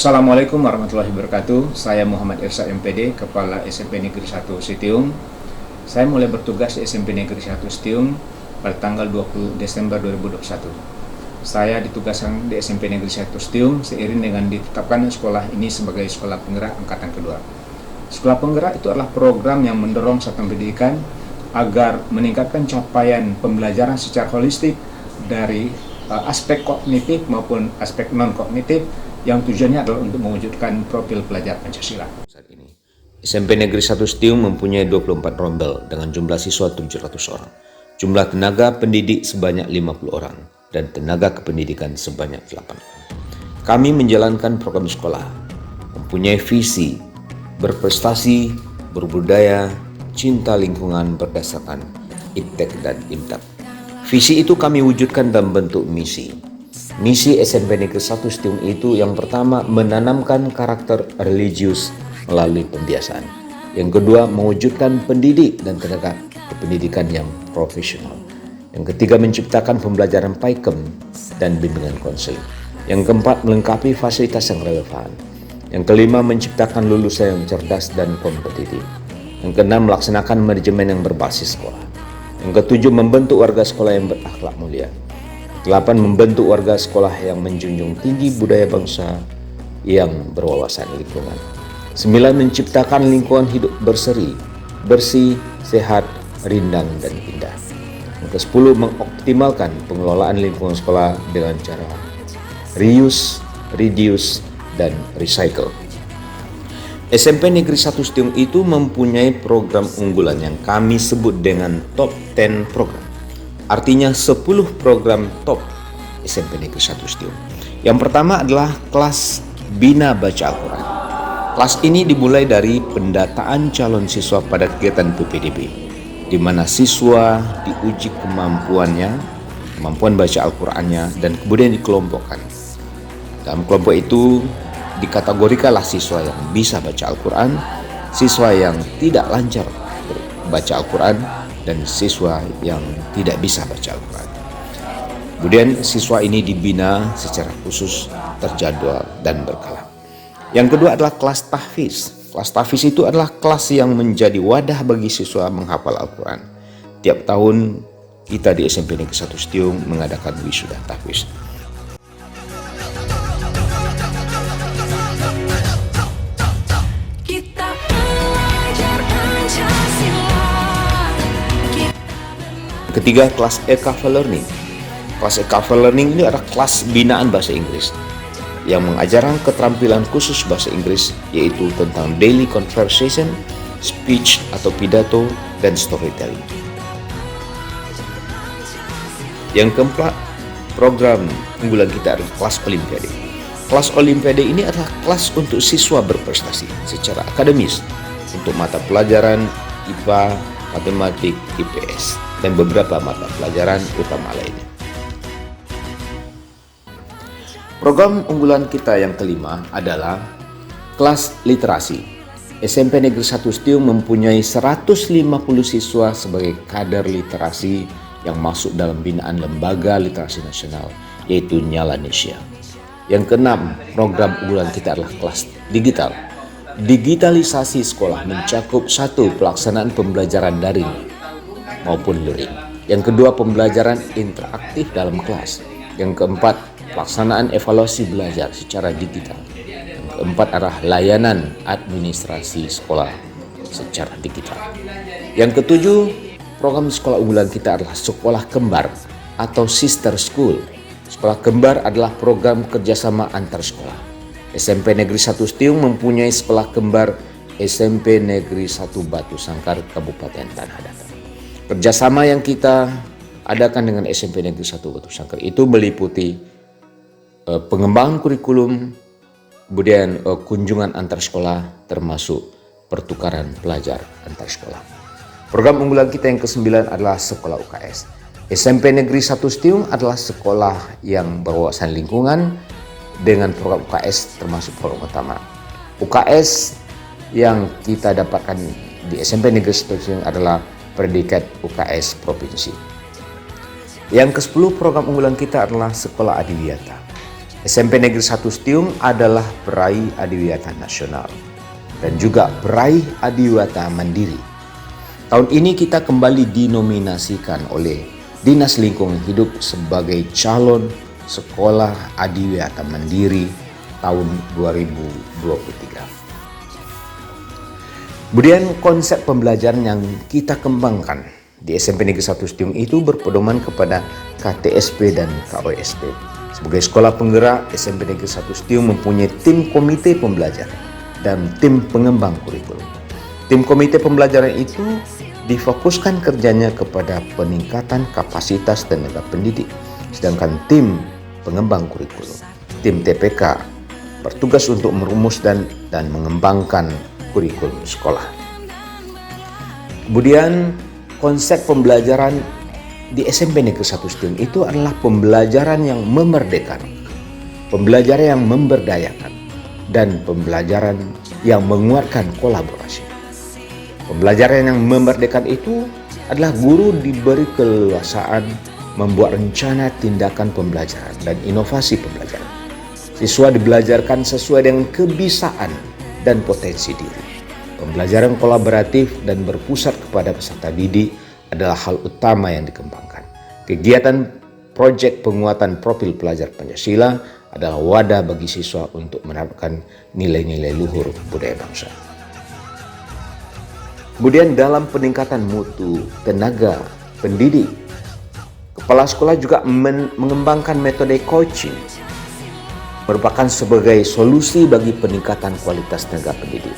Assalamualaikum warahmatullahi wabarakatuh. Saya Muhammad Irsyad MPD, Kepala SMP Negeri 1 Sitiung. Saya mulai bertugas di SMP Negeri 1 Sitiung pada tanggal 20 Desember 2021. Saya ditugaskan di SMP Negeri 1 Sitiung seiring dengan ditetapkan sekolah ini sebagai sekolah penggerak angkatan kedua. Sekolah penggerak itu adalah program yang mendorong satuan pendidikan agar meningkatkan capaian pembelajaran secara holistik dari aspek kognitif maupun aspek non-kognitif, yang tujuannya adalah untuk mewujudkan profil pelajar Pancasila. Saat ini, SMP Negeri 1 Sitiung mempunyai 24 rombel dengan jumlah siswa 700 orang. Jumlah tenaga pendidik sebanyak 50 orang dan tenaga kependidikan sebanyak 8 orang. Kami menjalankan program sekolah, mempunyai visi, berprestasi, berbudaya, cinta lingkungan berdasarkan IPTEK dan IMTAK. Visi itu kami wujudkan dalam bentuk misi. Misi SMP Negeri 1 Sitiung itu yang pertama menanamkan karakter religius melalui pembiasaan. Yang kedua mewujudkan pendidik dan tenaga kependidikan yang profesional. Yang ketiga menciptakan pembelajaran PAIKEM dan bimbingan konseling. Yang keempat melengkapi fasilitas yang relevan. Yang kelima menciptakan lulusan yang cerdas dan kompetitif. Yang keenam melaksanakan manajemen yang berbasis sekolah. Yang ketujuh membentuk warga sekolah yang berakhlak mulia. 8. Membentuk warga sekolah yang menjunjung tinggi budaya bangsa yang berwawasan lingkungan. 9. Menciptakan lingkungan hidup berseri, bersih, sehat, rindang, dan indah. Yang ke-10. Mengoptimalkan pengelolaan lingkungan sekolah dengan cara reuse, reduce, dan recycle. SMP Negeri 1 Sitiung itu mempunyai program unggulan yang kami sebut dengan Top 10 program. Artinya 10 program top SMP Negeri 1 Sitiung. Yang pertama adalah kelas Bina Baca Al-Quran. Kelas ini dimulai dari pendataan calon siswa pada kegiatan PPDB, di mana siswa diuji kemampuan baca Al-Qurannya, dan kemudian dikelompokkan. Dalam kelompok itu dikategorikanlah siswa yang bisa baca Al-Quran, siswa yang tidak lancar baca Al-Quran, dan siswa yang tidak bisa baca Al-Quran. Kemudian siswa ini dibina secara khusus, terjadwal, dan berkala. Yang kedua adalah kelas tahfiz. Kelas tahfiz itu adalah kelas yang menjadi wadah bagi siswa menghafal Al-Quran. Tiap tahun kita di SMP Negeri 1 Sitiung mengadakan wisuda tahfiz. Ketiga, kelas e-cover learning. Kelas e-cover learning ini adalah kelas binaan bahasa Inggris yang mengajarkan keterampilan khusus bahasa Inggris, yaitu tentang daily conversation, speech atau pidato, dan storytelling. Yang keempat, program unggulan kita adalah kelas olimpiade. Kelas olimpiade ini adalah kelas untuk siswa berprestasi secara akademis untuk mata pelajaran IPA, matematik, IPS, dan beberapa mata pelajaran utama lainnya. Program unggulan kita yang kelima adalah kelas literasi. SMP Negeri 1 Sitiung mempunyai 150 siswa sebagai kader literasi yang masuk dalam binaan Lembaga Literasi Nasional, yaitu Nyalanesia. Yang keenam, program unggulan kita adalah kelas digital. Digitalisasi sekolah mencakup 1. Pelaksanaan pembelajaran daring maupun luring. Yang kedua, pembelajaran interaktif dalam kelas. Yang keempat, pelaksanaan evaluasi belajar secara digital. Yang keempat adalah layanan administrasi sekolah secara digital. Yang ketujuh, program sekolah unggulan kita adalah sekolah kembar atau sister school. Sekolah kembar adalah program kerjasama antar sekolah. SMP Negeri 1 Sitiung mempunyai sekolah kembar SMP Negeri 1 Batu Sangkar, Kabupaten Tanah Datar. Kerjasama yang kita adakan dengan SMP Negeri 1 Batu Sangkar itu meliputi pengembangan kurikulum, kemudian kunjungan antar sekolah, termasuk pertukaran pelajar antar sekolah. Program unggulan kita yang ke-9 adalah sekolah UKS. SMP Negeri 1 Sitiung adalah sekolah yang berwawasan lingkungan dengan program UKS termasuk program utama. UKS yang kita dapatkan di SMP Negeri 1 Sitiung adalah predikat UKS Provinsi. Yang ke-10 program unggulan kita adalah Sekolah Adiwiyata. SMP Negeri 1 Setiung adalah peraih Adiwiyata Nasional dan juga peraih Adiwiyata Mandiri. Tahun ini kita kembali dinominasikan oleh Dinas Lingkungan Hidup sebagai calon sekolah Adiwiyata Mandiri tahun 2023. Kemudian konsep pembelajaran yang kita kembangkan di SMP Negeri 1 Setiung itu berpedoman kepada KTSP dan KOSP. Sebagai sekolah penggerak, SMP Negeri 1 Setiung mempunyai tim komite pembelajaran dan tim pengembang kurikulum. Tim komite pembelajaran itu difokuskan kerjanya kepada peningkatan kapasitas tenaga pendidik, sedangkan tim pengembang kurikulum, tim TPK, bertugas untuk merumus dan mengembangkan kurikulum sekolah. Kemudian konsep pembelajaran di SMP Negeri 1 Setiung itu adalah pembelajaran yang memerdekakan, pembelajaran yang memberdayakan, dan pembelajaran yang menguatkan kolaborasi. Pembelajaran yang memerdekakan itu adalah guru diberi keleluasaan membuat rencana tindakan pembelajaran dan inovasi pembelajaran. Siswa dibelajarkan sesuai dengan kebiasaan dan potensi diri. Pembelajaran kolaboratif dan berpusat kepada peserta didik adalah hal utama yang dikembangkan. Kegiatan proyek penguatan profil pelajar Pancasila adalah wadah bagi siswa untuk menerapkan nilai-nilai luhur budaya bangsa. Kemudian dalam peningkatan mutu tenaga pendidik, kepala sekolah juga mengembangkan metode coaching merupakan sebagai solusi bagi peningkatan kualitas tenaga pendidik.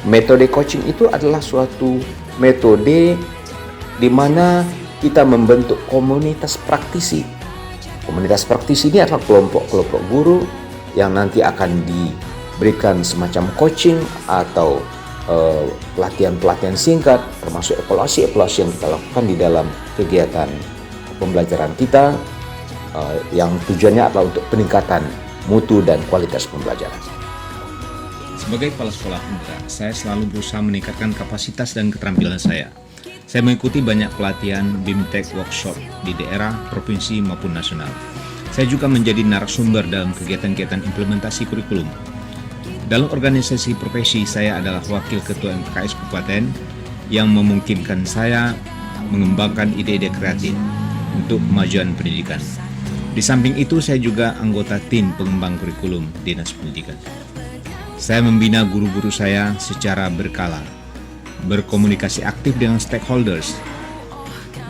Metode coaching itu adalah suatu metode di mana kita membentuk komunitas praktisi. Komunitas praktisi ini adalah kelompok-kelompok guru yang nanti akan diberikan semacam coaching atau pelatihan-pelatihan singkat, termasuk evaluasi-evaluasi yang kita lakukan di dalam kegiatan pembelajaran kita, yang tujuannya adalah untuk peningkatan mutu dan kualitas pembelajaran. Sebagai kepala sekolah penggerak, saya selalu berusaha meningkatkan kapasitas dan keterampilan saya. Saya mengikuti banyak pelatihan BIMTEK workshop di daerah, provinsi maupun nasional. Saya juga menjadi narasumber dalam kegiatan-kegiatan implementasi kurikulum. Dalam organisasi profesi, saya adalah wakil ketua MKS Kabupaten yang memungkinkan saya mengembangkan ide-ide kreatif untuk kemajuan pendidikan. Di samping itu, saya juga anggota tim pengembang kurikulum Dinas Pendidikan. Saya membina guru-guru saya secara berkala, berkomunikasi aktif dengan stakeholders,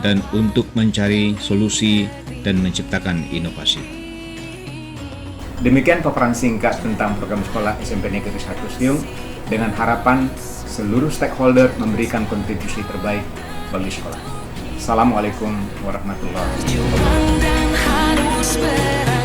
dan untuk mencari solusi dan menciptakan inovasi. Demikian paparan singkat tentang program sekolah SMP Negeri 1 Setiung, dengan harapan seluruh stakeholder memberikan kontribusi terbaik bagi sekolah. Assalamualaikum warahmatullahi wabarakatuh.